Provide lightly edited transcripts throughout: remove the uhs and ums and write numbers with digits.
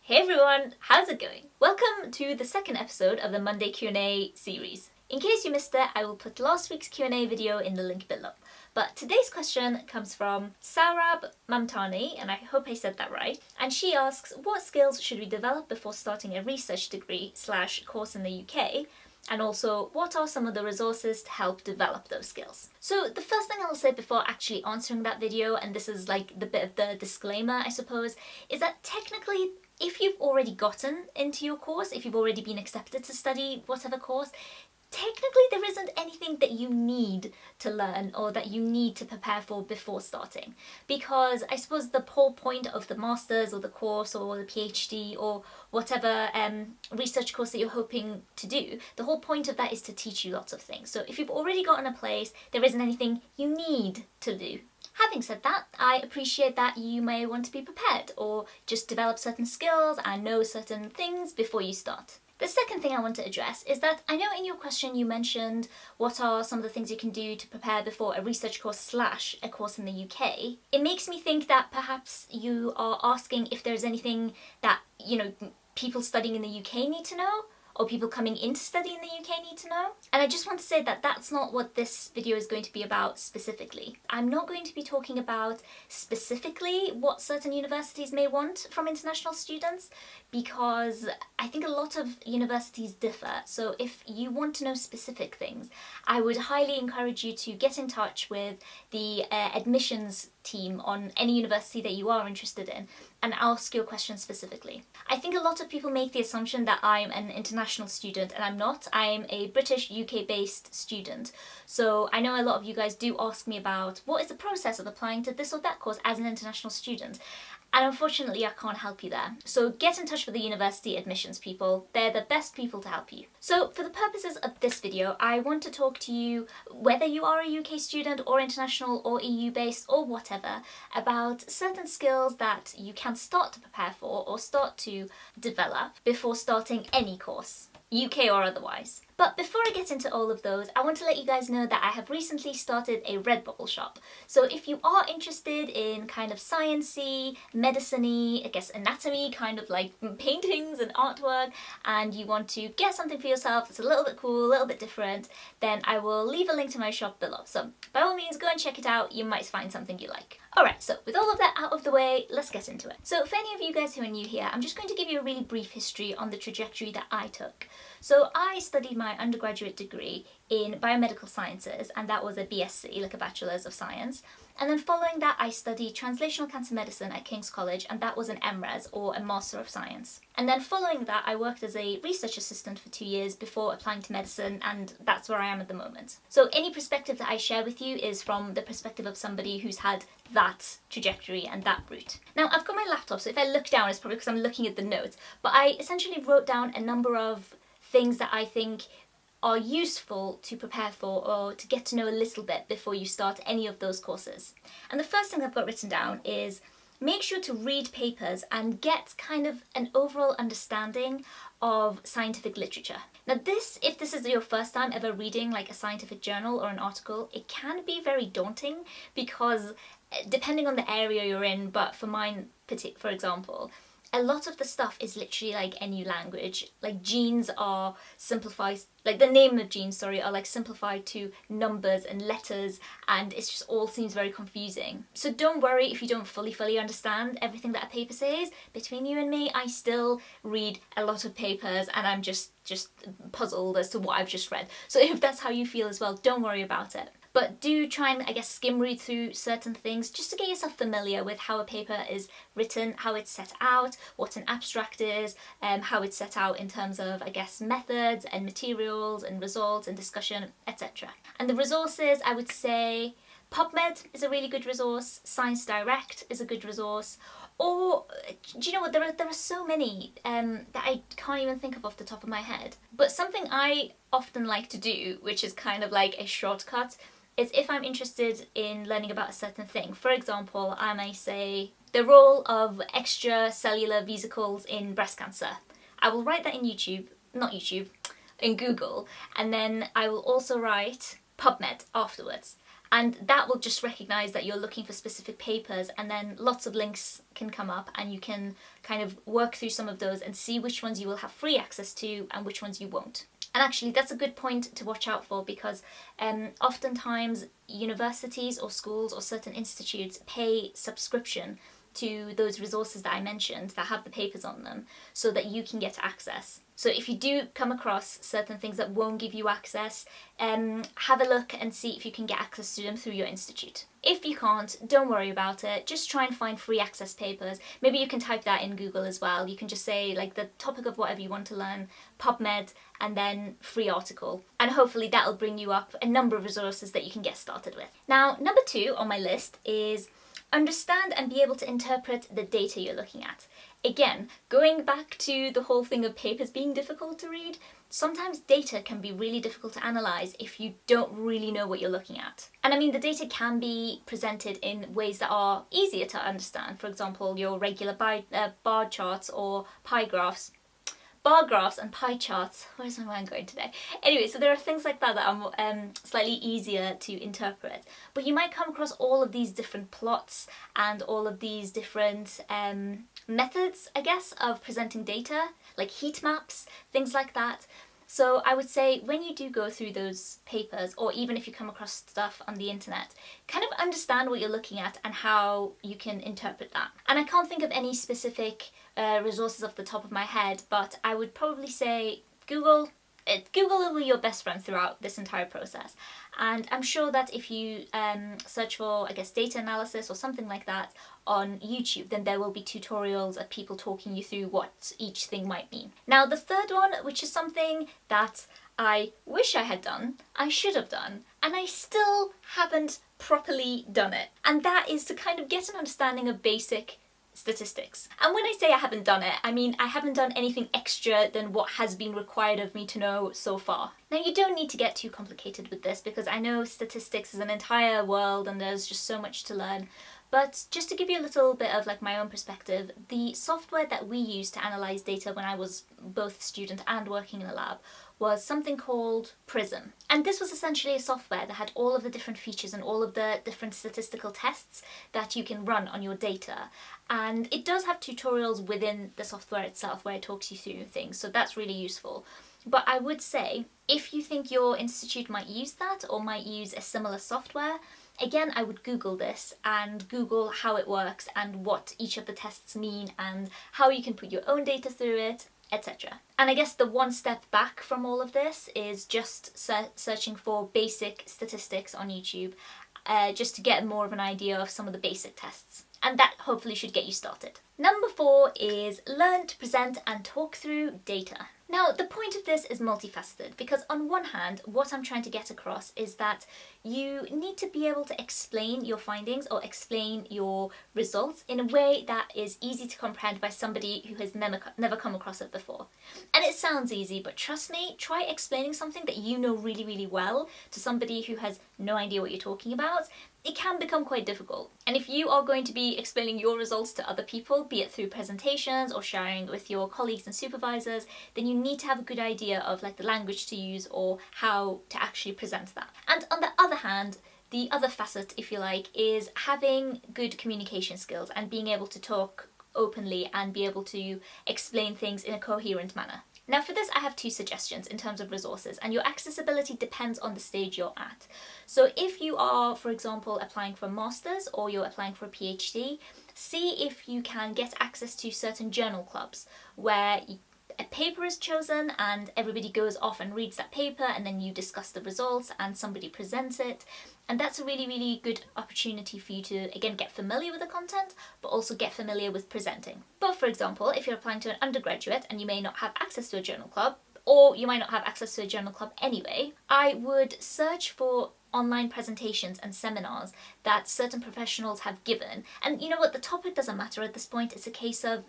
Hey everyone, how's it going? Welcome to the second episode of the Monday Q&A series. In case you missed it, I will put last week's Q&A video in the link below. But today's question comes from Saurabh Mamtani, and I hope I said that right. And she asks, what skills should we develop before starting a research degree / course in the UK? And also, what are some of the resources to help develop those skills? So the first thing I'll say before actually answering that video, and this is like the bit of the disclaimer I suppose, is that technically if you've already gotten into your course, if you've already been accepted to study whatever course, technically there isn't anything that you need to learn or that you need to prepare for before starting. Because I suppose the whole point of the master's or the course or the PhD or whatever research course that you're hoping to do, the whole point of that is to teach you lots of things. So if you've already gotten a place, there isn't anything you need to do. Having said that, I appreciate that you may want to be prepared or just develop certain skills and know certain things before you start. The second thing I want to address is that I know in your question you mentioned what are some of the things you can do to prepare before a research course / a course in the UK. It makes me think that perhaps you are asking if there's anything that, people studying in the UK need to know, or people coming in to study in the UK need to know. And I just want to say that that's not what this video is going to be about specifically. I'm not going to be talking about specifically what certain universities may want from international students, because I think a lot of universities differ. So if you want to know specific things, I would highly encourage you to get in touch with the admissions team on any university that you are interested in and ask your questions specifically. I think a lot of people make the assumption that I'm an international student, and I'm not. I'm a British UK-based student. So I know a lot of you guys do ask me about what is the process of applying to this or that course as an international student. And unfortunately, I can't help you there. So get in touch with the university admissions people. They're the best people to help you. So for the purposes of this video, I want to talk to you, whether you are a UK student or international or EU-based or whatever, about certain skills that you can start to prepare for or start to develop before starting any course, UK or otherwise. But before I get into all of those, I want to let you guys know that I have recently started a Redbubble shop. So if you are interested in kind of sciencey, medicine-y, I guess anatomy, kind of like paintings and artwork, and you want to get something for yourself that's a little bit cool, a little bit different, then I will leave a link to my shop below. So by all means, go and check it out. You might find something you like. Alright, so with all of that out of the way, let's get into it. So for any of you guys who are new here, I'm just going to give you a really brief history on the trajectory that I took. So I studied my undergraduate degree in biomedical sciences, and that was a BSc, like a Bachelor's of Science. And then following that, I studied translational cancer medicine at King's College, and that was an MRes, or a Master of Science. And then following that, I worked as a research assistant for 2 years before applying to medicine, and that's where I am at the moment. So any perspective that I share with you is from the perspective of somebody who's had that trajectory and that route. Now, I've got my laptop, so if I look down, it's probably because I'm looking at the notes, but I essentially wrote down a number of things that I think are useful to prepare for or to get to know a little bit before you start any of those courses. And the first thing I've got written down is make sure to read papers and get kind of an overall understanding of scientific literature. Now if this is your first time ever reading like a scientific journal or an article, it can be very daunting because depending on the area you're in, but for mine, for example, a lot of the stuff is literally like any language. Like genes are simplified, like the name of genes, are like simplified to numbers and letters, and it just all seems very confusing. So don't worry if you don't fully understand everything that a paper says. Between you and me, I still read a lot of papers and I'm just puzzled as to what I've just read. So if that's how you feel as well, don't worry about it. But do try and, I guess, skim read through certain things just to get yourself familiar with how a paper is written, how it's set out, what an abstract is, how it's set out in terms of, I guess, methods and materials and results and discussion, etc. And the resources, I would say PubMed is a really good resource, Science Direct is a good resource, or, do you know what, there are so many that I can't even think of off the top of my head. But something I often like to do, which is kind of like a shortcut, is if I'm interested in learning about a certain thing. For example, I may say the role of extracellular vesicles in breast cancer. I will write that in Google, and then I will also write PubMed afterwards. And that will just recognize that you're looking for specific papers, and then lots of links can come up and you can kind of work through some of those and see which ones you will have free access to and which ones you won't. And actually that's a good point to watch out for, because oftentimes universities or schools or certain institutes pay subscription to those resources that I mentioned that have the papers on them so that you can get access. So if you do come across certain things that won't give you access, have a look and see if you can get access to them through your institute. If you can't, don't worry about it. Just try and find free access papers. Maybe you can type that in Google as well. You can just say like the topic of whatever you want to learn, PubMed, and then free article. And hopefully that'll bring you up a number of resources that you can get started with. Now, number 2 on my list is understand and be able to interpret the data you're looking at. Again, going back to the whole thing of papers being difficult to read, sometimes data can be really difficult to analyse if you don't really know what you're looking at. And I mean, the data can be presented in ways that are easier to understand. For example, your regular bar charts or pie graphs. Bar graphs and pie charts. Where's my mind going today? Anyway, so there are things like that that are slightly easier to interpret. But you might come across all of these different plots and all of these different methods, I guess, of presenting data, like heat maps, things like that. So I would say when you do go through those papers, or even if you come across stuff on the internet, kind of understand what you're looking at and how you can interpret that. And I can't think of any specific resources off the top of my head, but I would probably say Google. Google will be your best friend throughout this entire process. And I'm sure that if you search for, I guess, data analysis or something like that on YouTube, then there will be tutorials of people talking you through what each thing might mean. Now, the third one, which is something that I wish I had done, I should have done, and I still haven't properly done it. And that is to kind of get an understanding of basic statistics. And when I say I haven't done it, I mean I haven't done anything extra than what has been required of me to know so far. Now, you don't need to get too complicated with this, because I know statistics is an entire world and there's just so much to learn. But just to give you a little bit of like my own perspective, the software that we used to analyse data when I was both a student and working in a lab was something called Prism. And this was essentially a software that had all of the different features and all of the different statistical tests that you can run on your data. And it does have tutorials within the software itself where it talks you through things, so that's really useful. But I would say, if you think your institute might use that or might use a similar software, again, I would Google this and Google how it works and what each of the tests mean and how you can put your own data through it, etc. And I guess the one step back from all of this is just searching for basic statistics on YouTube, just to get more of an idea of some of the basic tests. And that hopefully should get you started. Number 4 is learn to present and talk through data. Now, the point of this is multifaceted, because on one hand, what I'm trying to get across is that you need to be able to explain your findings or explain your results in a way that is easy to comprehend by somebody who has never come across it before. And it sounds easy, but trust me, try explaining something that you know really, really well to somebody who has no idea what you're talking about. It can become quite difficult. And if you are going to be explaining your results to other people, be it through presentations or sharing with your colleagues and supervisors, then you need to have a good idea of like the language to use or how to actually present that. And on the other hand, the other facet, if you like, is having good communication skills and being able to talk openly and be able to explain things in a coherent manner. Now, for this I have 2 suggestions in terms of resources, and your accessibility depends on the stage you're at. So if you are, for example, applying for a master's or you're applying for a PhD, see if you can get access to certain journal clubs where a paper is chosen and everybody goes off and reads that paper, and then you discuss the results and somebody presents it. And that's a really, really good opportunity for you to, again, get familiar with the content, but also get familiar with presenting. But for example, if you're applying to an undergraduate and you may not have access to a journal club, or you might not have access to a journal club anyway, I would search for online presentations and seminars that certain professionals have given. And you know what, the topic doesn't matter at this point. It's a case of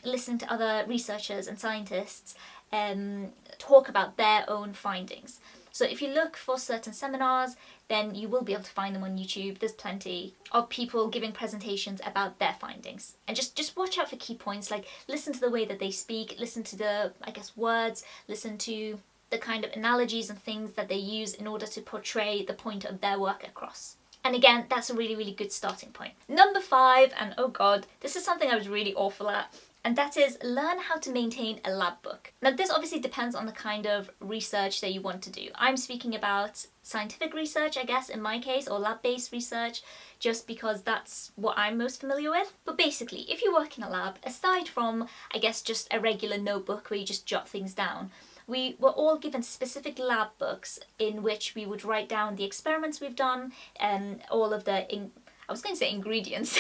listening to other researchers and scientists talk about their own findings. So if you look for certain seminars, then you will be able to find them on YouTube. There's plenty of people giving presentations about their findings. And just watch out for key points, like listen to the way that they speak, listen to the, I guess, words, listen to the kind of analogies and things that they use in order to portray the point of their work across. And again, that's a really, really good starting point. Number 5, and oh god, this is something I was really awful at, and that is learn how to maintain a lab book. Now this obviously depends on the kind of research that you want to do. I'm speaking about scientific research, I guess, in my case, or lab-based research, just because that's what I'm most familiar with. But basically, if you work in a lab, aside from, I guess, just a regular notebook where you just jot things down, we were all given specific lab books in which we would write down the experiments we've done and all of the, I was going to say ingredients,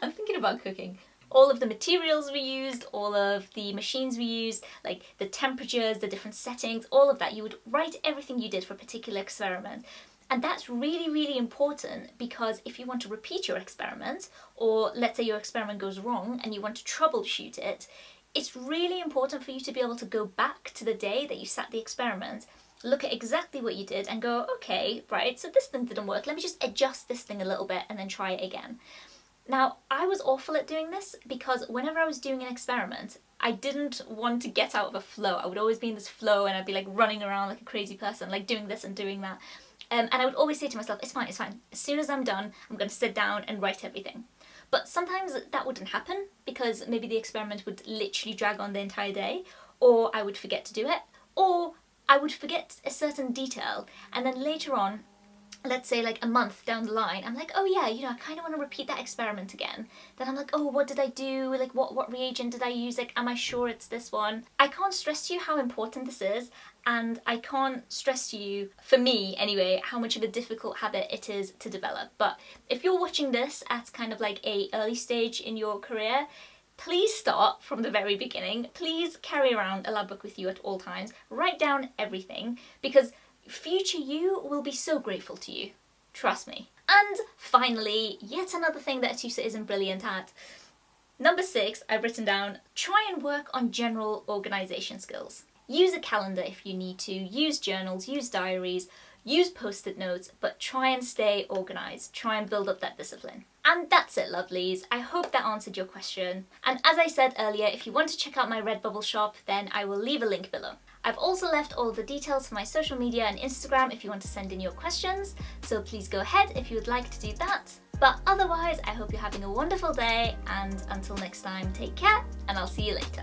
I'm thinking about cooking. All of the materials we used, all of the machines we used, like the temperatures, the different settings, all of that. You would write everything you did for a particular experiment. And that's really, really important because if you want to repeat your experiment, or let's say your experiment goes wrong and you want to troubleshoot it, it's really important for you to be able to go back to the day that you sat the experiment, look at exactly what you did and go, okay, right, so this thing didn't work, let me just adjust this thing a little bit and then try it again. Now, I was awful at doing this because whenever I was doing an experiment, I didn't want to get out of a flow. I would always be in this flow and I'd be like running around like a crazy person, like doing this and doing that. And I would always say to myself, it's fine, it's fine. As soon as I'm done, I'm going to sit down and write everything. But sometimes that wouldn't happen because maybe the experiment would literally drag on the entire day, or I would forget to do it, or I would forget a certain detail, and then later on, let's say like a month down the line, I'm like, oh yeah, you know, I kind of want to repeat that experiment again. Then I'm like, oh, what did I do? Like, what reagent did I use? Like, am I sure it's this one? I can't stress to you how important this is, and I can't stress to you, for me anyway, how much of a difficult habit it is to develop. But if you're watching this at kind of like a early stage in your career, please start from the very beginning. Please carry around a lab book with you at all times. Write down everything, because future you will be so grateful to you. Trust me. And finally, yet another thing that Atousa isn't brilliant at. Number 6, I've written down, try and work on general organisation skills. Use a calendar if you need to, use journals, use diaries, use post-it notes, but try and stay organised. Try and build up that discipline. And that's it, lovelies. I hope that answered your question. And as I said earlier, if you want to check out my Redbubble shop, then I will leave a link below. I've also left all the details for my social media and Instagram if you want to send in your questions, so please go ahead if you would like to do that. But otherwise, I hope you're having a wonderful day, and until next time, take care, and I'll see you later.